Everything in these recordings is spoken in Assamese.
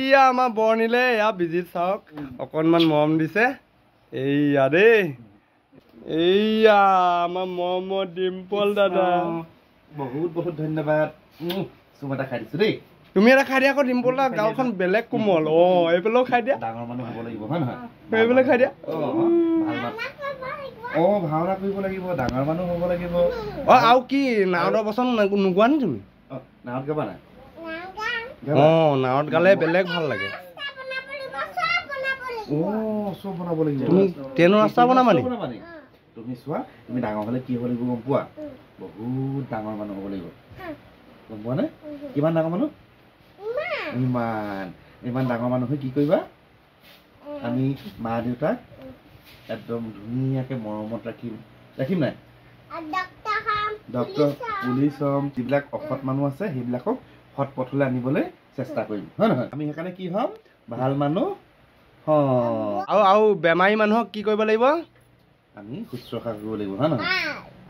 এইয়া আমাৰ বৰ্ণিলে এয়া বিজিত চাওক অকণমান মৰম দিছে এইয়া দেই এইয়া আমাৰ মৰমৰ ডিম্পল দাদা বহুত বহুত ধন্যবাদ চুম এটা খাই দিছো দেই তুমি এটা খাই দিয়া আকৌ ডিম্পল দা গাঁওখন বেলেগ কোমল এইফালেও খাই দিয়া ডাঙৰ মানুহ হ'ব লাগিব হয় নহয় এইফালে খাই দিয়া ভাওনা কৰিব লাগিব ডাঙৰ মানুহ হ'ব লাগিব আৰু কি নাৱতৰ বচন নোগোৱা নি তুমি নাৱত গাবা নাই নাৱত গালে বেলেগ ভাল লাগে চব বনাব লাগিব তুমি ট্ৰেইনৰ ৰাস্তা বনাবা নি তুমি চোৱা তুমি ডাঙৰ হ'লে কি হ'ব লাগিব গম পোৱা বহুত ডাঙৰ মানুহ হ'ব লাগিব গম পোৱা নে কিমান ডাঙৰ মানুহ ইমান ডাঙৰ মানুহ হৈ কি কৰিবা আমি মা দেউতাক একদম ধুনীয়াকে মৰমত ৰাখিম নাই ডক্টৰ পুলিচ হ'ম যিবিলাক অসৎ মানুহ আছে সেইবিলাকক সৎ পথলৈ আনিবলৈ চেষ্টা কৰিম হয় নহয় আমি সেইকাৰণে কি হ'ম ভাল মানুহ আৰু বেমাৰী মানুহক কি কৰিব লাগিব আমি শুশ্ৰূষা কৰিব লাগিব হয় নহয়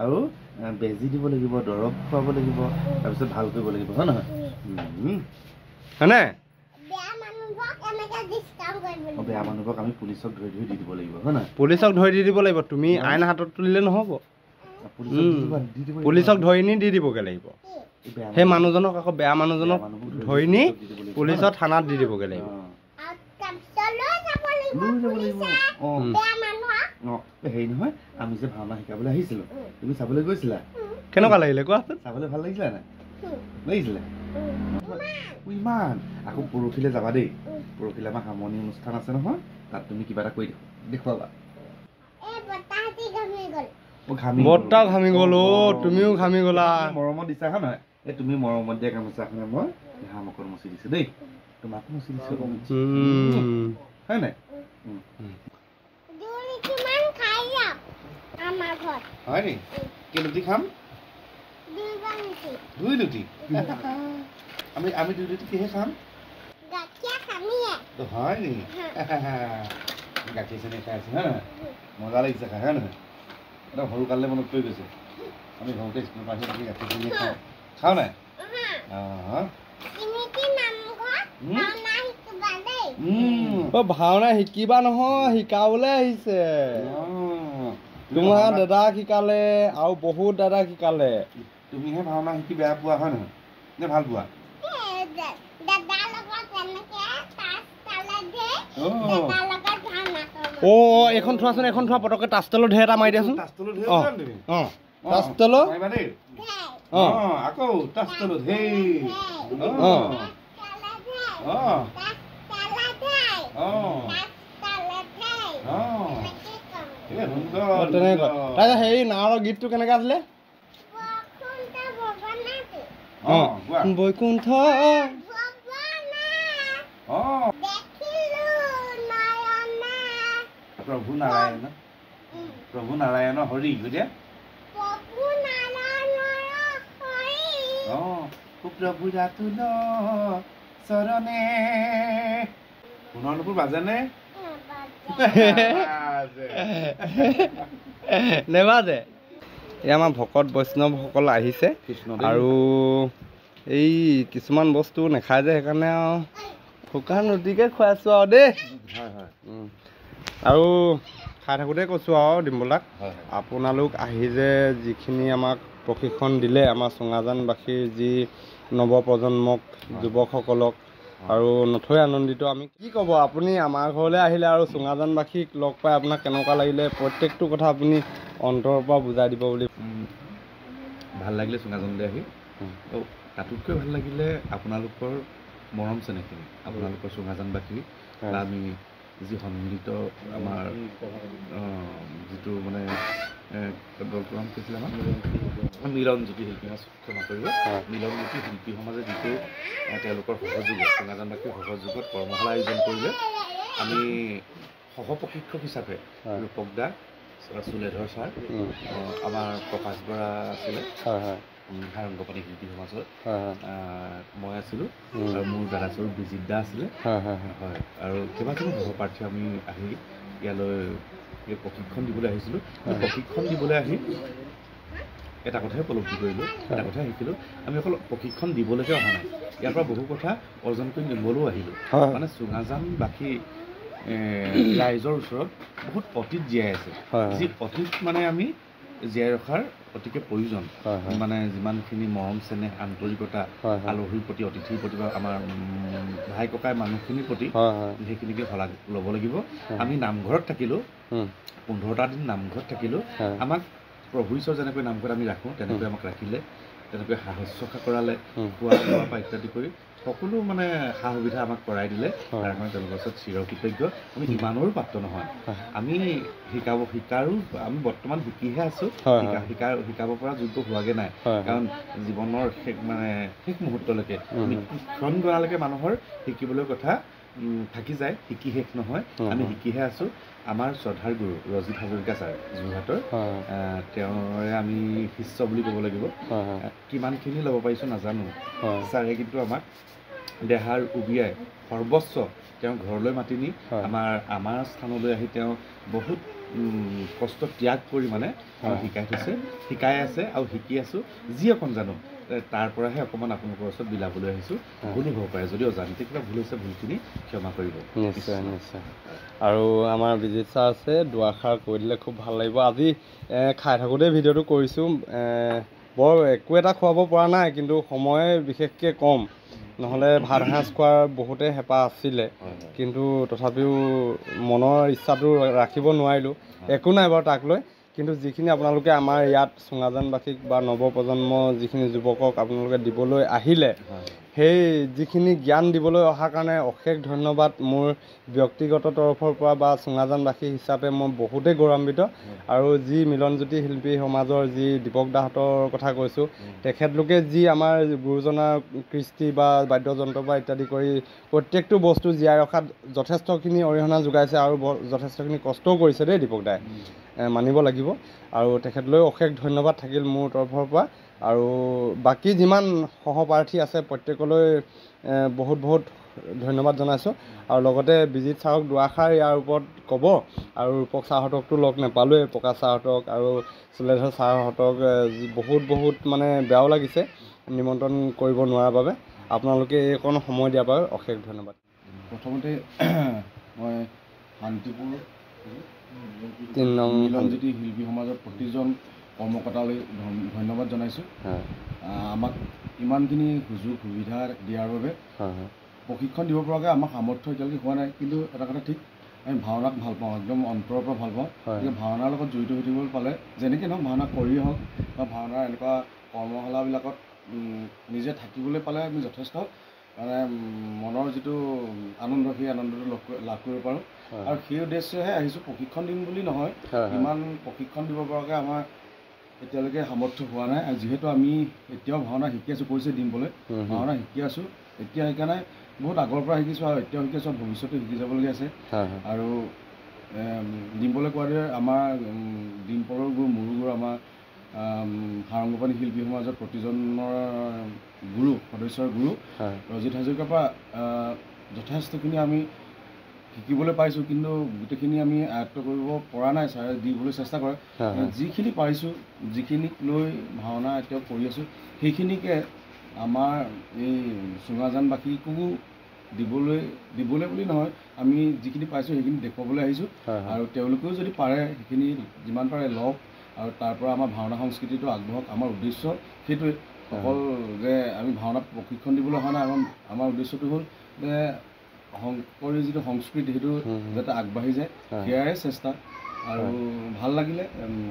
আৰু বেজি দিব লাগিব দৰৱ খুৱাব লাগিব তাৰপিছত ভাল কৰিব লাগিব হয় নহয় হয়নে বেয়া মানুহক আমি পুলিচক ধৰি ধৰি দি দিব লাগিব হয় নহয় পুলিচক ধৰি দি দিব লাগিব তুমি আইন হাতত তুলিলে নহ'ব পুলিচক ধৰি নি দি দিবগে লাগিব সেই মানুহজনক আকৌ বেয়া মানুহজনক ধৰি নি পুলিচৰ থানাত দি দিবগে লাগিব হেৰি নহয় আমি যে ভাওনা শিকাবলৈ আহিছিলো তুমি চাবলৈ গৈছিলা কেনেকুৱা লাগিলে কোৱাচোন চাবলৈ ভাল লাগিছিলে নাই লাগিছিলে ইমান আকৌ পৰহিলৈ যাবা দেই পৰহিলৈ আমাৰ সামৰণি অনুষ্ঠান আছে নহয় তাত তুমি কিবা এটা কৰি দেখুৱাবা বৰ্তাও ঘামি গ'ল তুমিও ঘামি গ'লা মৰমত দিছা হয় নহয় এই তুমি মৰমত দিয়া গামোচাখনে মই হামকত মচি দিছো দেই তোমাকো মচি দিছো হয় নাই হয় নি কি লুটি খাম দুই লুটি আমি দুই লুটি কিহে খাম হয় নি গাখীৰ চেনি খাই আছে হয় নহয় মজা লাগিছে খাই হয় নহয় একদম সৰু কাললৈ মনত পৰি গৈছে আমি ঘৰতে স্কুল পাইছো গাখীৰ চেনি খাওঁ নাই ভাওনা শিকিবা নহয় শিকাবলৈ আহিছে তোমাৰ দাদা শিকালে আৰু বহুত দাদা শিকালে তুমিহে ভাওনা শিকি বেয়া পোৱা হয় নহয় নে ভাল পোৱা এইখন থোৱাচোন এখন থোৱা পটককে টাচটেলৰ ঢেৰ এটা মাৰি দিয়াচোন টাচটেলৰ আকৌ টাচটেলত হেৰি নাৱৰ গীতটো কেনেকে আছিলে বৈকুণ্ঠ প্ৰভু নাৰায়ণ হৰি বুজে প্ৰভু ৰাতুল চৰণে পুনৰনুপুৰ বাজেনে নেবাজে এই আমাৰ ভকত বৈষ্ণৱসকল আহিছে আৰু এই কিছুমান বস্তু নাখায় যে সেইকাৰণে আৰু শুকান ৰুটিকে খুৱাইছোঁ আৰু দেই আৰু খাই থাকোঁতে কৈছোঁ আৰু ডিম্বলাক আপোনালোক আহি যে যিখিনি আমাক প্ৰশিক্ষণ দিলে আমাৰ চুঙাজানবাসীৰ যি নৱপ্ৰজন্মক যুৱকসকলক আৰু নথৈ আনন্দিত আমি কি ক'ব আপুনি আমাৰ ঘৰলৈ আহিলে আৰু চুঙাজানবাসীক লগ পাই আপোনাক কেনেকুৱা লাগিলে প্ৰত্যেকটো কথা আপুনি অন্তৰৰ পৰা বুজাই দিব বুলি ভাল লাগিলে চুঙাজানলৈ আহি তাতোতকৈ ভাল লাগিলে আপোনালোকৰ মৰম চেনেহখিনি আপোনালোকৰ চুঙাজানবাসী বা আমি যি সন্মিলিত আমাৰ যিটো মানে দলটোৰ নাম কৈছিলে আমাৰ মিলনজ্যোতি শিল্পী ক্ষমা কৰিব মিলনজ্যোতি শিল্পী সমাজে যিটো তেওঁলোকৰ সহযোগত চুঙাজানবাসীৰ সহযোগত কৰ্মশালা আয়োজন কৰিলে আমি সহপ্ৰশিক্ষক হিচাপে ৰূপক দা চুলেধৰ ছাৰ আমাৰ প্ৰকাশ বৰা আছিলে সাৰংগপানী শিল্পী সমাজত মই আছিলোঁ আৰু মোৰ দাদাস্বৰূপ বিজিত দা আছিলে হয় আৰু কেইবাজনো সহপাঠী আমি আহি ইয়ালৈ প্ৰশিক্ষণ দিবলৈ আহিছিলোঁ প্ৰশিক্ষণ দিবলৈ আহি এটা কথাই উপলব্ধি কৰিলোঁ, এটা কথাই শিকিলোঁ, আমি অকল প্ৰশিক্ষণ দিবলৈকে অহা নাই, ইয়াৰ পৰা বহু কথা অৰ্জন কৰি নিবলৈও আহিলোঁ। মানে চুঙাজানবাসী ৰাইজৰ ওচৰত বহুত অতীত জীয়াই আছে, যি অতীত মানে আমি জীয়াই ৰখাৰ অতিকে প্ৰয়োজন। মানে যিমানখিনি মৰম চেনেহ আন্তৰিকতা আলহীৰ প্ৰতি অতিথিৰ প্ৰতি বা আমাৰ ভাই ককাই মানুহখিনিৰ প্ৰতি সেইখিনিকে শলাগ ল'ব লাগিব। আমি নামঘৰত থাকিলোঁ, 15টা দিন নামঘৰত থাকিলোঁ, আমাক প্ৰভু ঈশ্বৰ যেনেকৈ নামঘৰত আমি ৰাখোঁ তেনেকৈ আমাক ৰাখিলে, তেনেকৈ শুশ্ৰূষা কৰালে, খোৱা লোৱাৰ পৰা ইত্যাদি কৰি সকলো মানে সা সুবিধা আমাক কৰাই দিলে। তাৰ কাৰণে তেওঁলোকৰ ওচৰত চিৰকৃতজ্ঞ। আমি ইমানৰো পাত্ৰ নহয়, আমি শিকাৰো আমি বৰ্তমান শিকিহে আছোঁ, শিকাব পৰা যোগ্য হোৱাগৈ নাই। কাৰণ জীৱনৰ শেষ মুহূৰ্তলৈকে ক্ষণ গণালৈকে মানুহৰ শিকিবলৈ কথা থাকি যায়, শিকি শেষ নহয়, আমি শিকিহে আছোঁ। আমাৰ শ্ৰদ্ধাৰ গুৰু ৰজিত হাজৰিকা ছাৰ যোৰহাটৰ, তেওঁৰে আমি শিষ্য বুলি ক'ব লাগিব। কিমানখিনি ল'ব পাৰিছোঁ নাজানো, ছাৰে কিন্তু আমাক দেহাৰ উবিয়াই সৰ্বস্ব তেওঁ ঘৰলৈ মাতি নি আমাৰ স্থানলৈ আহি তেওঁ বহুত কষ্ট ত্যাগ কৰি মানে শিকাই থৈছে, শিকাই আছে আৰু শিকি আছোঁ। যি অকণ জানো তাৰ পৰাহে অকণমান আপোনালোকৰ ওচৰত বিলাবলৈ আহিছোঁ। ভুল হ'ব পাৰে, যদি অজানিতে কিবা ভুল হৈছে ভুলখিনি ক্ষমা কৰিব। নিশ্চয় নিশ্চয়। আৰু আমাৰ বিজিত ছাৰ আছে, দুআষাৰ কৈ দিলে খুব ভাল লাগিব। আজি খাই থাকোঁতে ভিডিঅ'টো কৰিছোঁ, বৰ একো এটা খুৱাব পৰা নাই, কিন্তু সময় বিশেষকৈ কম, নহ'লে ভাত সাঁজ খোৱাৰ বহুতে হেঁপাহ আছিলে, কিন্তু তথাপিও মনৰ ইচ্ছাটো ৰাখিব নোৱাৰিলোঁ। একো নাই বাৰু তাক লৈ, কিন্তু যিখিনি আপোনালোকে আমাৰ ইয়াত চুঙাজানবাসীক বা নৱপ্ৰজন্ম যিখিনি যুৱকক আপোনালোকে দিবলৈ আহিলে, সেই যিখিনি জ্ঞান দিবলৈ অহাৰ কাৰণে অশেষ ধন্যবাদ। মোৰ ব্যক্তিগত তৰফৰ পৰা বা চুঙাজানবাসী হিচাপে মই বহুতেই গৌৰৱান্বিত। আৰু যি মিলনজ্যোতি শিল্পী সমাজৰ যি দীপক দাহঁতৰ কথা কৈছোঁ, তেখেতলোকে যি আমাৰ গুৰুজনাৰ কৃষ্টি বা বাদ্যযন্ত্ৰ বা ইত্যাদি কৰি প্ৰত্যেকটো বস্তু জীয়াই ৰখাত যথেষ্টখিনি অৰিহণা যোগাইছে আৰু যথেষ্টখিনি কষ্টও কৰিছে দেই দীপক দাই, মানিব লাগিব। আৰু তেখেতলৈ অশেষ ধন্যবাদ থাকিল মোৰ তৰফৰ পৰা। আৰু বাকী যিমান সহপাঠী আছে প্ৰত্যেকলৈ বহুত বহুত ধন্যবাদ জনাইছোঁ। আৰু লগতে বিজিত ছাৰক দুআষাৰ ইয়াৰ ওপৰত ক'ব। আৰু ৰূপক ছাৰহঁতকতো লগ নাপালোঁৱেই, প্ৰকাশ ছাৰহঁতক আৰু চুলেধৰ ছাৰহঁতক বহুত বহুত মানে বেয়াও লাগিছে নিমন্ত্ৰণ কৰিব নোৱাৰাৰ বাবে। আপোনালোকে এইকণ সময় দিয়াৰ বাবে অশেষ ধন্যবাদ। প্ৰথমতে মই শান্তিপুৰ মিলনজ্যোতি শিল্পী সমাজৰ প্ৰতিজন কৰ্মকৰ্তালৈ ধন্যবাদ জনাইছোঁ, আমাক ইমানখিনি সুযোগ সুবিধা দিয়াৰ বাবে। প্ৰশিক্ষণ দিব পৰাকৈ আমাৰ সামৰ্থ্য এতিয়ালৈকে হোৱা নাই, কিন্তু এটা কথা ঠিক, আমি ভাওনাক ভাল পাওঁ, একদম অন্তৰৰ পৰা ভাল পাওঁ। গতিকে ভাওনাৰ লগত জড়িত হৈ থাকিবলৈ পালে, যেনেকৈ নহওক ভাওনা কৰিয়ে হওক বা ভাওনাৰ এনেকুৱা কৰ্মশালাবিলাকত নিজে থাকিবলৈ পালে আমি যথেষ্ট মানে মনৰ যিটো আনন্দ, সেই আনন্দটো লাভ কৰিব পাৰোঁ। আৰু সেই উদ্দেশ্যেহে আহিছোঁ, প্ৰশিক্ষণ দিম বুলি নহয়। ইমান প্ৰশিক্ষণ দিব পৰাকৈ আমাৰ এতিয়ালৈকে সামৰ্থ্য হোৱা নাই। আৰু যিহেতু আমি এতিয়াও ভাওনা শিকি আছোঁ, কৈছে দিবলৈ ভাওনা শিকি আছোঁ, এতিয়া শিকা নাই, বহুত আগৰ পৰা শিকিছোঁ আৰু এতিয়াও শিকি আছোঁ, ভৱিষ্যতে শিকি যাবলগীয়া আছে। আৰু ডিম্পলে কোৱাৰ দৰে আমাৰ ডিম্পলৰ গুৰু, মোৰো গুৰু, আমাৰ সাৰংগপাণী শিল্পী সমাজৰ প্ৰতিজনৰ গুৰু, সদস্যৰ গুৰু ৰজিত হাজৰিকাৰ পৰা যথেষ্টখিনি আমি শিকিবলৈ পাইছোঁ, কিন্তু গোটেইখিনি আমি আয়ত্ব কৰিব পৰা নাই। ছাৰে দিবলৈ চেষ্টা কৰে, যিখিনি পাৰিছোঁ, যিখিনিক লৈ ভাওনা এতিয়াও কৰি আছোঁ, সেইখিনিকে আমাৰ এই চুঙাজানবাসীকো দিবলৈ বুলি নহয়, আমি যিখিনি পাইছোঁ সেইখিনি দেখুৱাবলৈ আহিছোঁ। আৰু তেওঁলোকেও যদি পাৰে সেইখিনি যিমান পাৰে লওক, আৰু তাৰ পৰা আমাৰ ভাওনা সংস্কৃতিটো আগবঢ়ক। আমাৰ উদ্দেশ্য সেইটোৱে, অকল যে আমি ভাওনাত প্ৰশিক্ষণ দিবলৈ অহা নাই। আমাৰ উদ্দেশ্যটো হ'ল যে শংকৰী যিটো সংস্কৃতি সেইটো যাতে আগবাঢ়ি যায়, সেয়াই চেষ্টা। আৰু ভাল লাগিলে,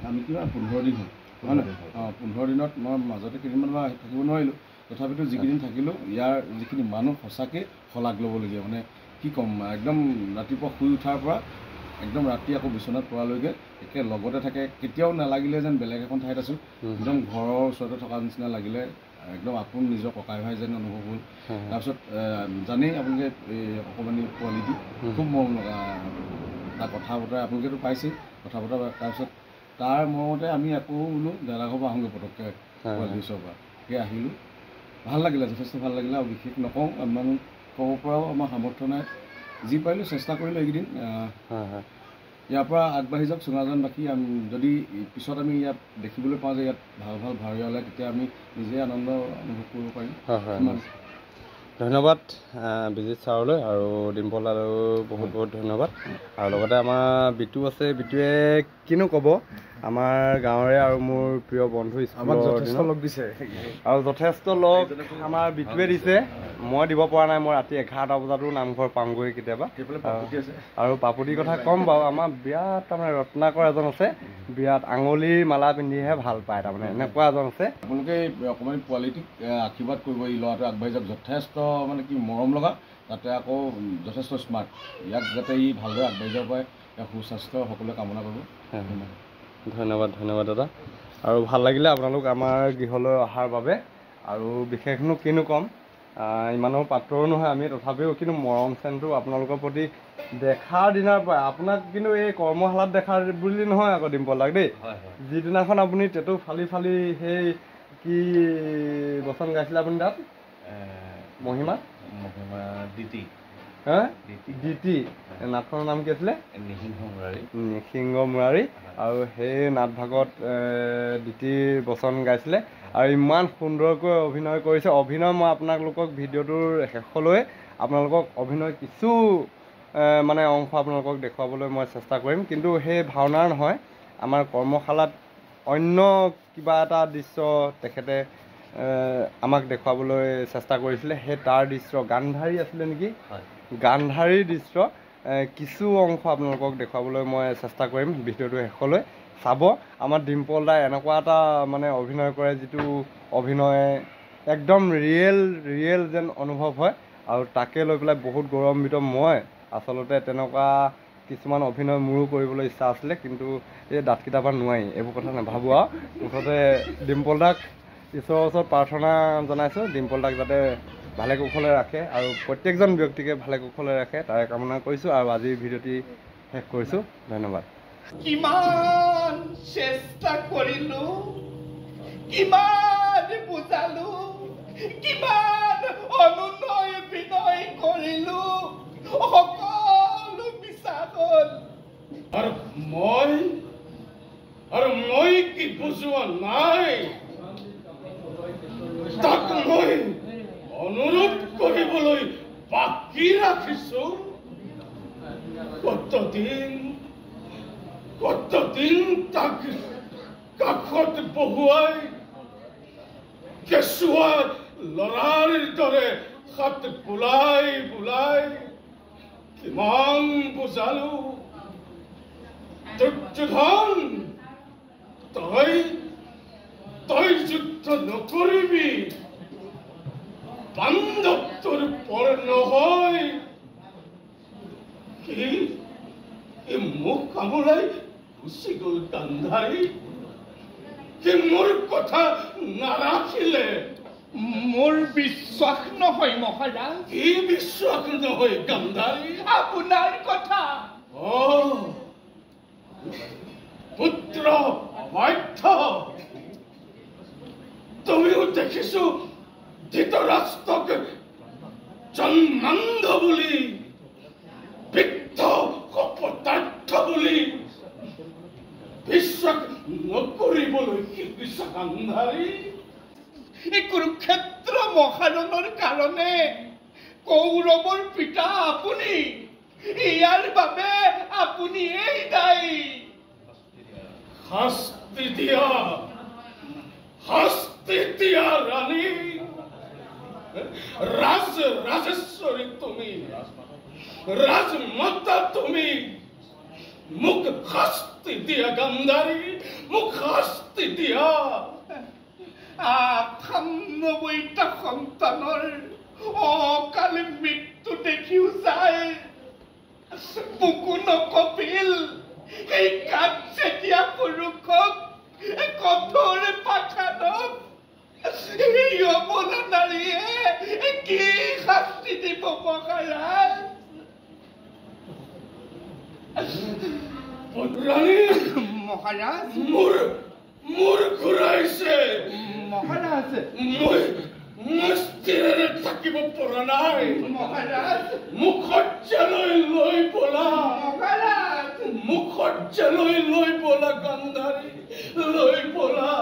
আমি কিবা 15 দিন হ'ল, হয় নহয়? 15 দিনত মই মাজতে কেইদিনমান থাকিব নোৱাৰিলোঁ, তথাপিতো যিকেইদিন থাকিলোঁ, ইয়াৰ যিখিনি মানুহ সঁচাকৈ শলাগ ল'বলগীয়া। মানে কি ক'ম, একদম ৰাতিপুৱা শুই উঠাৰ পৰা একদম ৰাতি আকৌ বিচনাত পৰালৈকে একে লগতে থাকে, কেতিয়াও নালাগিলে যেন বেলেগ এখন ঠাইত আছোঁ, একদম ঘৰৰ ওচৰতে থকা নিচিনা লাগিলে, একদম আপোন নিজৰ ককাই ভাই যেন অনুভৱ হ'ল। তাৰপিছত জানেই আপোনালোকে এই অকণমানি পোৱালিটি খুব মৰম লগা, তাৰ কথা বতৰা আপোনালোকেতো পাইছেই, কথা বতৰা। তাৰপিছত তাৰ মৰমতে আমি আকৌ বোলো দাদা ঘৰৰ পৰা আহোঁগৈ পটককৈ, পোৱালিটোৰ ওচৰৰ পৰা সেই আহিলোঁ। ভাল লাগিলে, যথেষ্ট ভাল লাগিলে। আৰু বিশেষ নকওঁ, ইমান ক'ব পৰাও আমাৰ সামৰ্থ্য নাই, যি পাৰিলোঁ চেষ্টা কৰিলোঁ এইকেইদিন। ইয়াৰ পৰা আগবাঢ়ি যাওক চুঙাজানবাসী। যদি পিছত আমি ইয়াত দেখিবলৈ পাওঁ যে ইয়াত ভাল ভাল ভাৱৰীয়া ওলায় তেতিয়া আমি নিজে আনন্দ অনুভৱ কৰিব পাৰিম। হয় ধন্যবাদ বিজিত ছাৰলৈ আৰু ডিম্পল দালৈ বহুত বহুত ধন্যবাদ। আৰু লগতে আমাৰ বিটু আছে, বিটুৱে কিনো ক'ব, আমাৰ গাঁৱৰে আৰু মোৰ প্ৰিয় বন্ধু, আমাক যথেষ্ট লগ দিছে আৰু যথেষ্ট লগ আমাৰ বিটুৱে দিছে। মই দিব পৰা নাই, মই ৰাতি 11টা বজাতো নামঘৰ পাওঁগৈ কেতিয়াবা। আৰু পাপুদিৰ কথা ক'ম বাৰু, আমাৰ বিৰাট তাৰমানে ৰত্নাকৰ এজন আছে, বিৰাট আঙুলিৰ মালা পিন্ধিহে ভাল পায়, তাৰমানে এনেকুৱা এজন আছে। আপোনালোকে অকণমান পোৱালিটিক আশীৰ্বাদ কৰিব, এই ল'ৰাটো আগবাঢ়ি যাওক, যথেষ্ট মানে কি মৰম লগা, তাতে আকৌ যথেষ্ট স্মাৰ্ট। ইয়াক যাতে ই ভালদৰে আগবাঢ়ি যাব পাৰে, ইয়াৰ সুস্বাস্থ্য সকলোৱে কামনা কৰিব। ধন্যবাদ দাদা। আৰু ভাল লাগিলে আপোনালোক আমাৰ গৃহলৈ অহাৰ বাবে। আৰু বিশেষনো কিনো ক'ম, ইমানো পাত্ৰও নহয় আমি, তথাপিও কিন্তু মৰম চেনটো আপোনালোকৰ প্ৰতি দেখাৰ দিনাৰ পৰাই, আপোনাক কিন্তু এই কৰ্মশালাত দেখাৰ বুলি নহয় আকৌ ডিম্পল দাক দেই, যিদিনাখন আপুনি টেটু ফালি ফালি সেই কি বচন গাইছিলে আপুনি তাত, মহিমা দিতি নাটখনৰ নাম কি আছিলে, নিসিংহ মুৰাৰী। আৰু সেই নাট ভাগত দিতিৰ বচন গাইছিলে আৰু ইমান সুন্দৰকৈ অভিনয় কৰিছে। অভিনয় মই আপোনালোকক ভিডিঅ'টোৰ শেষলৈ আপোনালোকক অভিনয় কিছু মানে অংশ আপোনালোকক দেখুৱাবলৈ মই চেষ্টা কৰিম, কিন্তু সেই ভাওনাৰ নহয়, আমাৰ কৰ্মশালাত অন্য কিবা এটা দৃশ্য তেখেতে আমাক দেখুৱাবলৈ চেষ্টা কৰিছিলে। সেই তাৰ দৃশ্য গান্ধাৰী আছিলে নেকি, গান্ধাৰীৰ দৃশ্য কিছু অংশ আপোনালোকক দেখুৱাবলৈ মই চেষ্টা কৰিম। ভিডিঅ'টো শেষলৈ চাব। আমাৰ ডিম্পল দাই এনেকুৱা এটা মানে অভিনয় কৰে, যিটো অভিনয় একদম ৰিয়েল যেন অনুভৱ হয়, আৰু তাকে লৈ পেলাই বহুত গৌৰৱান্বিত মই। আচলতে তেনেকুৱা কিছুমান অভিনয় মোৰো কৰিবলৈ ইচ্ছা আছিলে, কিন্তু এই দাঁতকেইটাৰ পৰা নোৱাৰি, এইবোৰ কথা নাভাবোঁ। আৰু মুঠতে ডিম্পল দাক ঈশ্বৰৰ ওচৰত প্ৰাৰ্থনা জনাইছোঁ, ডিম্পল দাক যাতে ভালে কুশলে ৰাখে আৰু প্ৰত্যেকজন ব্যক্তিকে ভালে কুশলে ৰাখে, তাৰে কামনা কৰিছোঁ। আৰু আজিৰ ভিডিঅ'টি শেষ কৰিছোঁ। ধন্যবাদ। কিমান চেষ্টা কৰিলো, কিমান বুজালো, কিমান অনুনয় বিনয় কৰিলো, সকলো মিছা হ'ল। আৰু মই কি বুজোৱা নাই, তাক মই অনুৰোধ কৰিবলৈ বাকী ৰাখিছো। কতদিন তাক কাষত বহুৱাই কেঁচুৱা লৰাৰ দৰে হাত বুলাই কিমান বুজালো। দুৰ্যোধন, তই যুদ্ধ নকৰিবি, বান্ধৱ তোৰ পৰ নহয়। কি মুখ কামুৰাই গুচি গ'ল গান্ধাৰী, কি মোৰ কথা নাৰাখিলে। মোৰ বিশ্বাস নহয় মহাৰাজ। কি বিশ্বাস নহয় গান্ধাৰী? আপোনাৰ কথা। পুত্ৰ অবাধ্য। তুমিও দেখিছো ধৃতৰাষ্ট্ৰক জন্মান্ধ বুলি, বৃদ্ধ অপদাৰ্থ বুলি বিশ্বাস নকৰিবলৈ শিকিছা গান্ধাৰী। এই কুৰুক্ষেত্ৰ মহাৰণৰ কাৰণে কৌৰৱৰ পিতা আপুনি, ইয়াৰ বাবে আপুনি এই দায়ী। শাস্তি দিয়া ৰাণী, ৰাজেশ্বৰী তুমি, ৰাজমাতা তুমি, মোক শাস্তি দিয়া গান্ধাৰী, মোক শাস্তি দিয়া। ৯৮টা সন্তানৰ অকালে মৃত্যু দেখিও যায়, বুকু নকপিল এই কাঠচেতীয়া পুৰুষক কঠোৰ পাখানক এই অবলা নাৰীয়ে কি শাস্তি দিব মহাৰাজ? মহাৰাজ মোৰ ঘূৰাইছে মহাৰাজ, মই স্থিৰে থাকিব পৰা নাই মহাৰাজ, মোক শয্যালৈ লৈ বলা মহাৰাজ। মুখত যে লৈ বলা গান্ধাৰী লৈ বলা